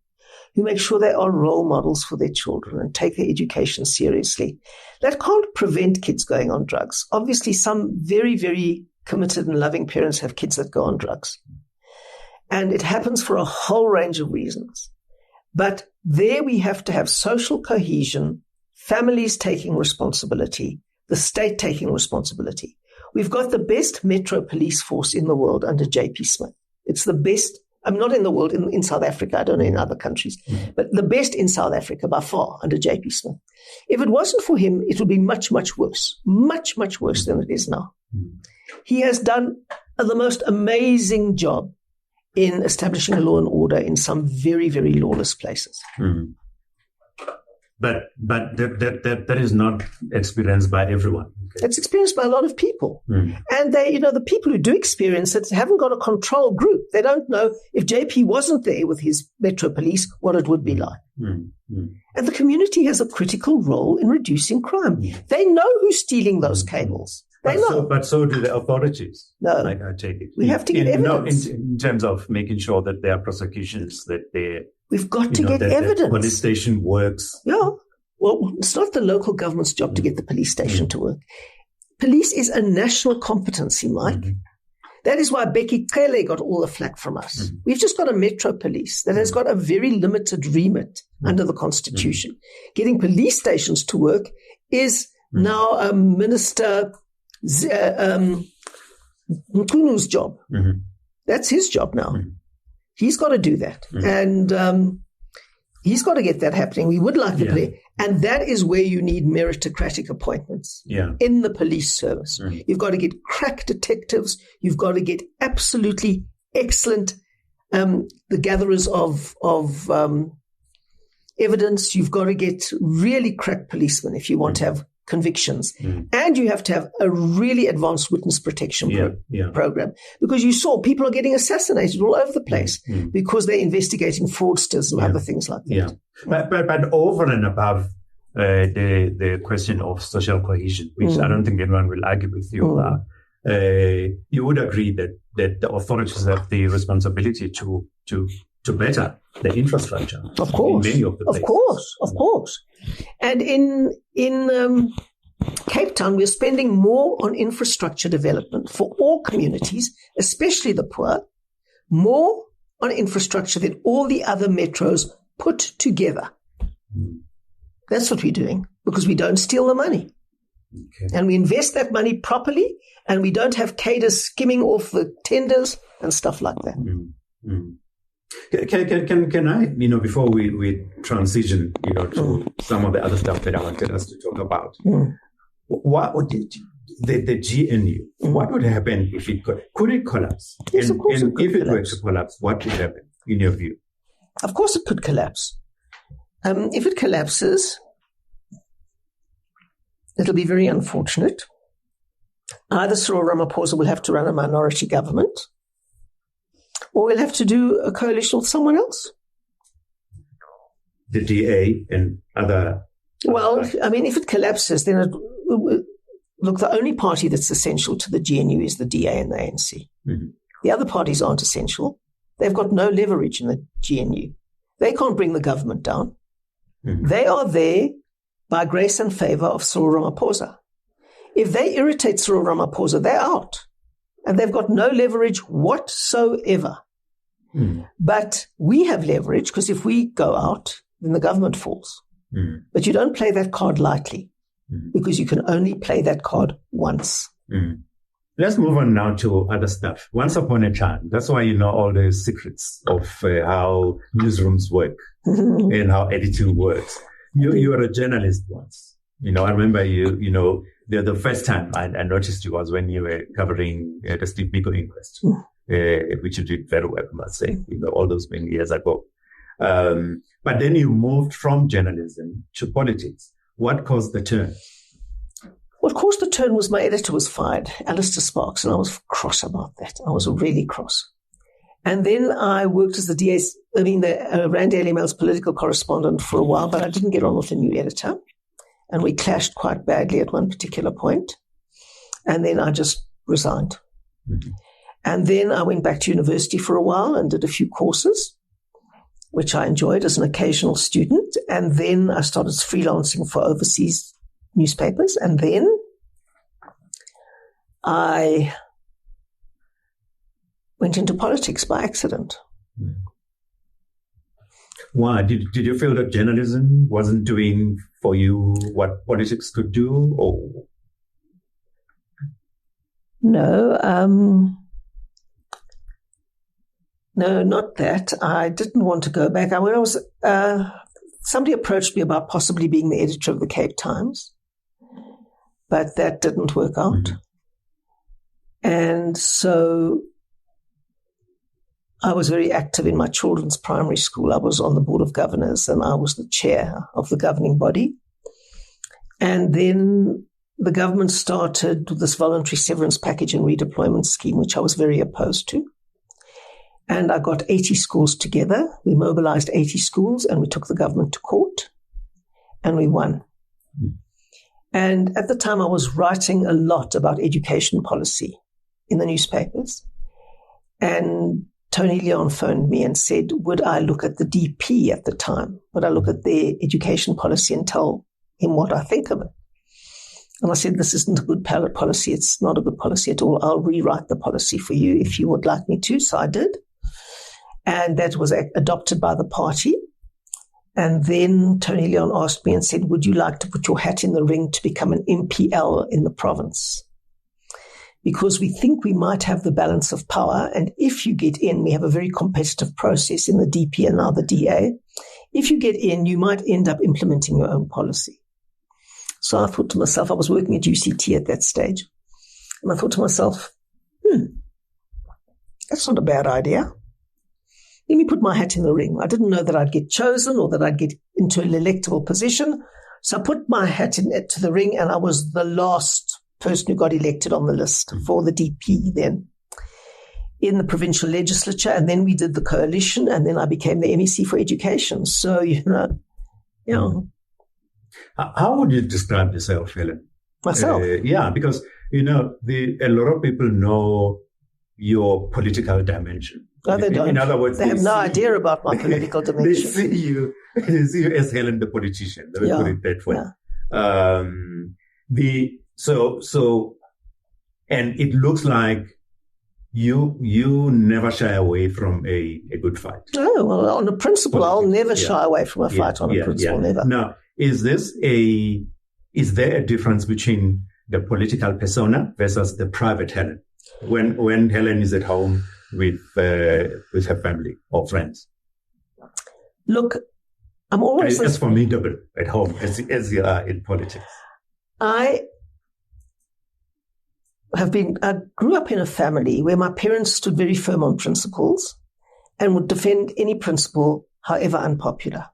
S9: who make sure they are role models for their children and take their education seriously. That can't prevent kids going on drugs. Obviously, some very, very committed and loving parents have kids that go on drugs. And it happens for a whole range of reasons. But there we have to have social cohesion, families taking responsibility, the state taking responsibility. We've got the best metro police force in the world under J.P. Smith. It's the best. I'm not in the world, in South Africa. I don't know in other countries, but the best in South Africa by far under J.P. Smith. If it wasn't for him, it would be much, much worse, much, much worse than it is now. He has done the most amazing job in establishing law and order in some very, very lawless places.
S8: But that is not experienced by everyone. Okay.
S9: It's experienced by a lot of people. And they, the people who do experience it haven't got a control group. They don't know if JP wasn't there with his Metro Police, what it would be like. And the community has a critical role in reducing crime. They know who's stealing those cables.
S8: But so do the authorities.
S9: No,
S8: I take it.
S9: We have to get evidence.
S8: In terms of making sure that there are prosecutions, that
S9: we've got to get evidence.
S8: The police station works.
S9: Yeah. Well, it's not the local government's job to get the police station to work. Police is a national competency, Mike. That is why Becky Cele got all the flack from us. We've just got a metro police that has got a very limited remit under the Constitution. Getting police stations to work is now Minister Mkunu's job. That's his job now. He's got to do that. And he's got to get that happening. We would like to play. And that is where you need meritocratic appointments in the police service. You've got to get crack detectives. You've got to get absolutely excellent the gatherers of evidence. You've got to get really crack policemen if you want to have convictions. And you have to have a really advanced witness protection program, because you saw people are getting assassinated all over the place because they're investigating fraudsters and other things like that.
S8: But over and above the question of social cohesion, which I don't think anyone will argue with you about, you would agree that the authorities have the responsibility to better the infrastructure.
S9: Of course,
S8: in many of the places.
S9: Of course. And in Cape Town, we're spending more on infrastructure development for all communities, especially the poor, more on infrastructure than all the other metros put together. That's what we're doing, because we don't steal the money. And we invest that money properly, and we don't have cadres skimming off the tenders and stuff like that.
S8: Can I, before we transition, to some of the other stuff that I wanted us to talk about, what would the GNU, what would happen if it could it collapse?
S9: Yes, of course
S8: and if it were to collapse, what would happen in your view?
S9: Of course it could collapse. If it collapses, it'll be very unfortunate. Either Cyril Ramaphosa will have to run a minority government, or we'll have to do a coalition with someone else.
S8: The DA and other...
S9: Well, if it collapses, then look, the only party that's essential to the GNU is the DA and the ANC. Mm-hmm. The other parties aren't essential. They've got no leverage in the GNU. They can't bring the government down. Mm-hmm. They are there by grace and favor of Cyril Ramaphosa. If they irritate Cyril Ramaphosa, they're out. And they've got no leverage whatsoever. Mm. But we have leverage because if we go out, then the government falls. Mm. But you don't play that card lightly because you can only play that card once. Mm.
S8: Let's move on now to other stuff. Once upon a time, that's why you know all the secrets of how newsrooms work and how editing works. You were a journalist once. I remember the first time I noticed you was when you were covering the Steve Biko inquest, which you did very well, I must say, all those many years ago. But then you moved from journalism to politics. What caused the turn?
S9: What caused the turn was my editor was fired, Alistair Sparks, and I was cross about that. I was really cross. And then I worked as the Rand Daily Mail's political correspondent for a while, but I didn't get on with the new editor. And we clashed quite badly at one particular point. And then I just resigned. Mm-hmm. And then I went back to university for a while and did a few courses, which I enjoyed as an occasional student. And then I started freelancing for overseas newspapers. And then I went into politics by accident.
S8: Why? Did you feel that journalism wasn't doing for you what politics could do? Or
S9: No, not that. I didn't want to go back. Somebody approached me about possibly being the editor of the Cape Times, but that didn't work out. Mm-hmm. And so I was very active in my children's primary school. I was on the board of governors and I was the chair of the governing body. And then the government started this voluntary severance package and redeployment scheme, which I was very opposed to. And I got 80 schools together. We mobilized 80 schools and we took the government to court and we won. Mm. And at the time I was writing a lot about education policy in the newspapers. And Tony Leon phoned me and said, would I look at the DP at the time? Would I look at their education policy and tell him what I think of it? And I said, this isn't a good policy. It's not a good policy at all. I'll rewrite the policy for you if you would like me to. So I did. And that was adopted by the party. And then Tony Leon asked me and said, would you like to put your hat in the ring to become an MPL in the province? Because we think we might have the balance of power. And if you get in, we have a very competitive process in the DP and now the DA. If you get in, you might end up implementing your own policy. So I thought to myself, I was working at UCT at that stage. And I thought to myself, that's not a bad idea. Let me put my hat in the ring. I didn't know that I'd get chosen or that I'd get into an electable position. So I put my hat into the ring and I was the last person who got elected on the list for the DP then in the provincial legislature. And then we did the coalition and then I became the MEC for education. So,
S8: How would you describe yourself, Helen?
S9: Myself?
S8: Because, a lot of people know your political dimension.
S9: No, they don't.
S8: In other words,
S9: they have no idea about my political dimension.
S8: They see you as Helen the politician. Let me put it that way. Yeah. And it looks like you never shy away from a good fight.
S9: No, well, on a principle, I'll never shy away from a fight on a principle, never.
S8: Now, is there a difference between the political persona versus the private Helen? When Helen is at home, with her family or friends?
S9: Look, I'm always...
S8: As formidable at home as you are in politics.
S9: I grew up in a family where my parents stood very firm on principles and would defend any principle, however unpopular.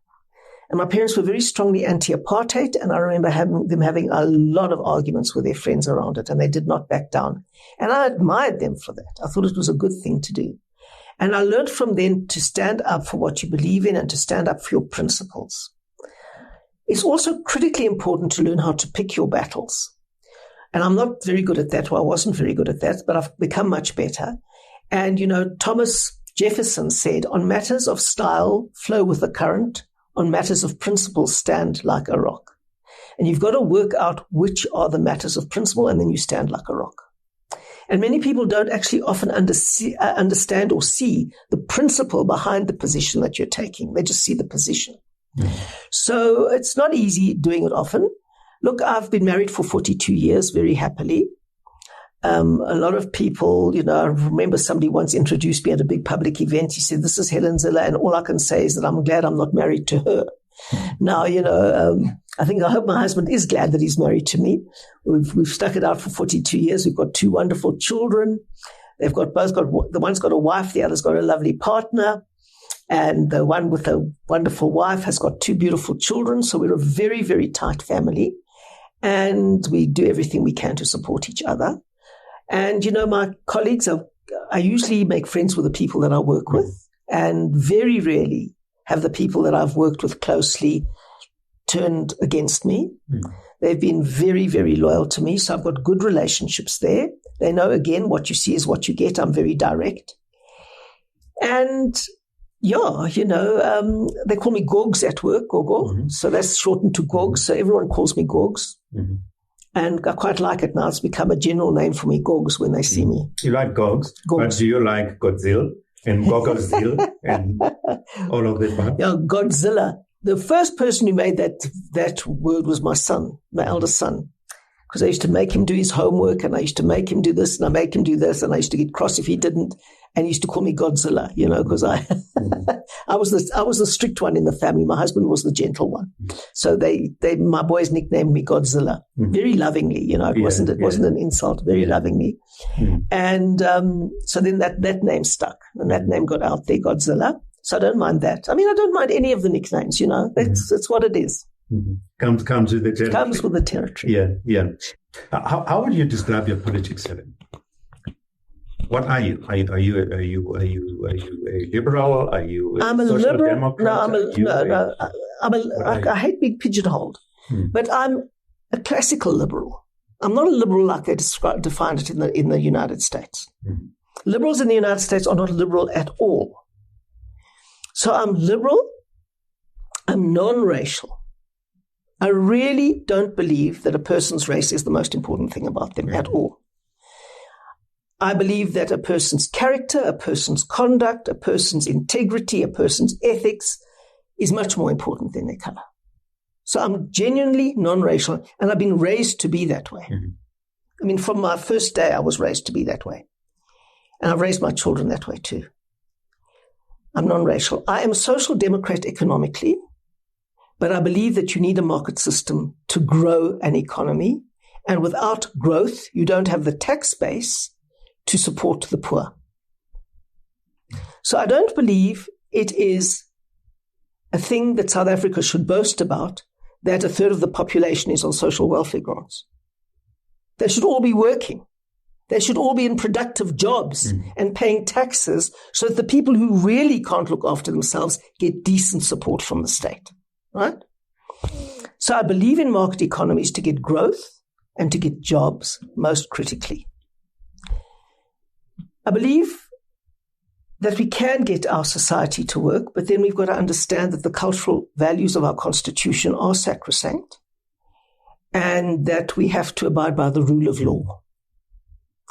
S9: And my parents were very strongly anti-apartheid, and I remember them having a lot of arguments with their friends around it, and they did not back down. And I admired them for that. I thought it was a good thing to do. And I learned from them to stand up for what you believe in and to stand up for your principles. It's also critically important to learn how to pick your battles. And I'm not very good at that. Well, I wasn't very good at that, but I've become much better. And, Thomas Jefferson said, on matters of style, flow with the current. On matters of principle, stand like a rock. And you've got to work out which are the matters of principle, and then you stand like a rock. And many people don't actually often understand or see the principle behind the position that you're taking. They just see the position. So it's not easy doing it often. Look, I've been married for 42 years, very happily. A lot of people, I remember somebody once introduced me at a big public event. He said, "This is Helen Zille," and all I can say is that I'm glad I'm not married to her. Now, I hope my husband is glad that he's married to me. We've stuck it out for 42 years. We've got 2 wonderful children. The one's got a wife, the other's got a lovely partner. And the one with a wonderful wife has got 2 beautiful children. So we're a very, very tight family. And we do everything we can to support each other. And, my colleagues, I usually make friends with the people that I work with, and very rarely have the people that I've worked with closely turned against me. They've been very, very loyal to me. So I've got good relationships there. They know, again, what you see is what you get. I'm very direct. And they call me Gogs at work, Gogo. So that's shortened to Gogs. So everyone calls me Gogs. And I quite like it now. It's become a general name for me, Gogs, when they see me.
S8: You like Gogs, but do you like Godzilla and Gogozilla and all of that?
S9: Yeah, Godzilla. The first person who made that word was my son, my eldest son. Because I used to make him do his homework, and I used to make him do this, and I make him do this, and I used to get cross if he didn't. And he used to call me Godzilla, because I was the strict one in the family. My husband was the gentle one. So my boys nicknamed me Godzilla, very lovingly. It wasn't an insult, very lovingly. And so then that name stuck, and that name got out there, Godzilla. So I don't mind that. I mean, I don't mind any of the nicknames. It's what it is.
S8: Comes with the territory.
S9: Comes with the territory.
S8: Yeah. How would you describe your politics, Helen? What are you? Are you a liberal? Are you a social democrat?
S9: I hate being pigeonholed, but I'm a classical liberal. I'm not a liberal like they defined it in the United States. Liberals in the United States are not liberal at all. So I'm liberal. I'm non-racial. I really don't believe that a person's race is the most important thing about them at all. I believe that a person's character, a person's conduct, a person's integrity, a person's ethics is much more important than their color. So I'm genuinely non-racial, and I've been raised to be that way. I mean, from my first day, I was raised to be that way. And I've raised my children that way too. I'm non-racial. I am a social democrat economically, but I believe that you need a market system to grow an economy. And without growth, you don't have the tax base to support the poor. So I don't believe it is a thing that South Africa should boast about, that a third of the population is on social welfare grants. They should all be working. They should all be in productive jobs and paying taxes so that the people who really can't look after themselves get decent support from the state, right? So I believe in market economies to get growth and to get jobs most critically. I believe that we can get our society to work, but then we've got to understand that the cultural values of our constitution are sacrosanct and that we have to abide by the rule of law.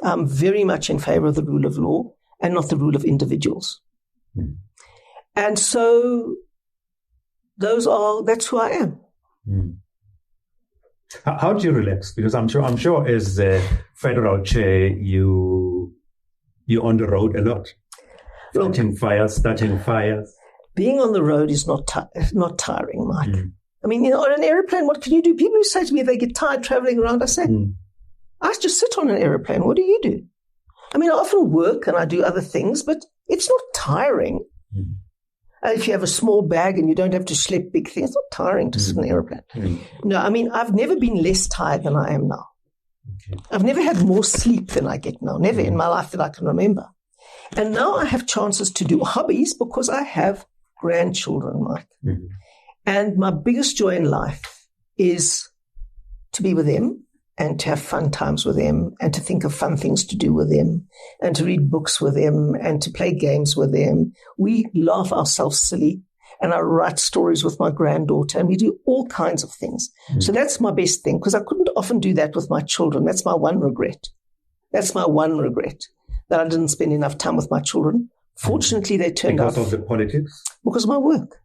S9: I'm very much in favor of the rule of law and not the rule of individuals. And so that's who I am.
S8: How do you relax? Because I'm sure as the federal chair, you're on the road a lot. Starting fires.
S9: Being on the road is not tiring, Mike. I mean, on an aeroplane, what can you do? People who say to me they get tired traveling around, I say, I just sit on an aeroplane. What do you do? I mean, I often work and I do other things, but it's not tiring. If you have a small bag and you don't have to schlep big things, it's not tiring to sit on an aeroplane. No, I mean, I've never been less tired than I am now. I've never had more sleep than I get now, never in my life that I can remember. And now I have chances to do hobbies because I have grandchildren, Mike. And my biggest joy in life is to be with them and to have fun times with them and to think of fun things to do with them and to read books with them and to play games with them. We laugh ourselves silly and I write stories with my granddaughter and we do all kinds of things. So that's my best thing because I couldn't often do that with my children. That's my one regret. That I didn't spend enough time with my children. Fortunately, they turned out.
S8: Because of the politics?
S9: Because of my work.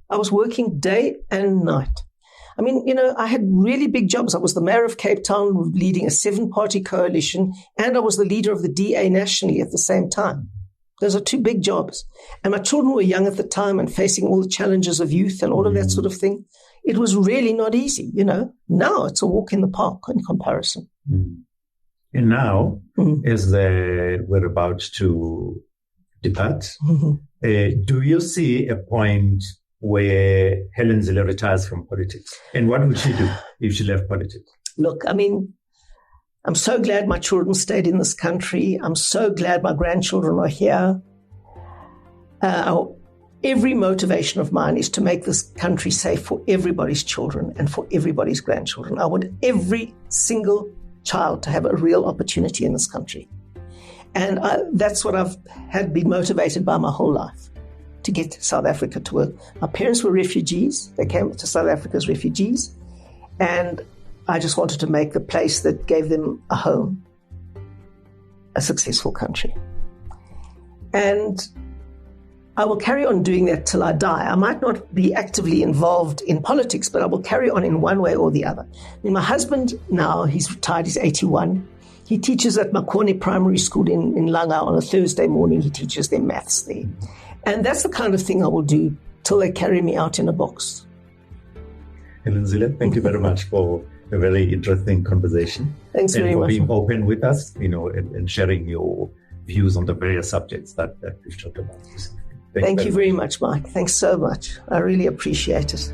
S9: I was working day and night. I mean, I had really big jobs. I was the mayor of Cape Town leading a 7-party coalition, and I was the leader of the DA nationally at the same time. Those are 2 big jobs. And my children were young at the time and facing all the challenges of youth and all of that sort of thing. It was really not easy, Now it's a walk in the park in comparison.
S8: And now, as we're about to depart, do you see a point where Helen Zille retires from politics? And what would she do if she left politics?
S9: Look, I mean, I'm so glad my children stayed in this country. I'm so glad my grandchildren are here. Every motivation of mine is to make this country safe for everybody's children and for everybody's grandchildren. I want every single child to have a real opportunity in this country. And that's what I've been motivated by my whole life, to get South Africa to work. My parents were refugees. They came to South Africa as refugees. And I just wanted to make the place that gave them a home, a successful country. And I will carry on doing that till I die. I might not be actively involved in politics, but I will carry on in one way or the other. I mean, my husband now, he's retired, he's 81. He teaches at Makone Primary School in Langa on a Thursday morning. He teaches them maths there. And that's the kind of thing I will do till they carry me out in a box.
S8: Helen Zille, thank you very much for a very interesting conversation.
S9: Thanks very much.
S8: And for being open with us, and sharing your views on the various subjects that we've talked about.
S9: Thank you very much, Mike. Thanks so much. I really appreciate it.